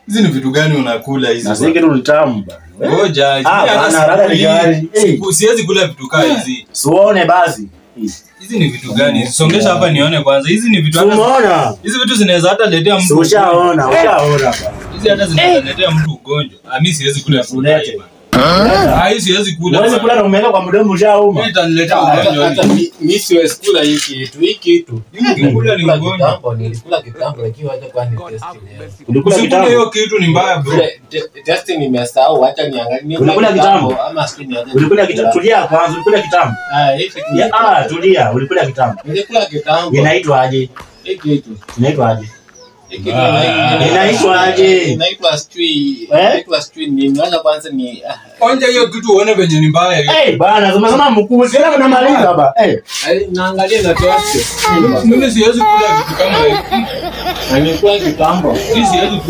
Hizi ni vitu gani unakula hizi? Na zingine ni tamu bana. Ngoja. Bana rada ni gani? Siwezi kula vitu kama hizi. Sione basi. Hizi ni vitu gani? Songesha hapa nione kwanza. Hizi ni vitu unaona? Hizi vitu zinaweza hata letea mtu. Ushaona bana. Hizi hata zinaweza letea mtu ugonjwa. Mimi siwezi kula vitu kama hivi. Hizi siwezi kula. Wewe kula na umeweka kwa mdomo ushauma. Mimi nitaniletea ugonjwa. Hata mimi siwezi kula hiki kitu. Mimi kula ni ugonjwa. Nilikula kitambo lakini wacha kwa ni test. Ulikula kitambo. Hiyo kitu ni mbaya bro. Test nimesahau, acha niangalie. Ulikula kitambo ama skin aje. Ulikula kitambo. Tulia kwanza, ulikula kitambo. Tulia, ulikula kitambo. Nilikula kitambo. Inaitwa aje? Hiki kitu. Inaitwa aje? Inaitwa aje? Inaitwa street. Inaitwa street ni naona kwanza ni onja hiyo kitu uone venye ni mbaya. Bana, sema mkuu, sasa tunamaliza hapa. Naangalia na test. Mimi siwezi kula vitu kama hivi. Nimekula kitambo. Siwezi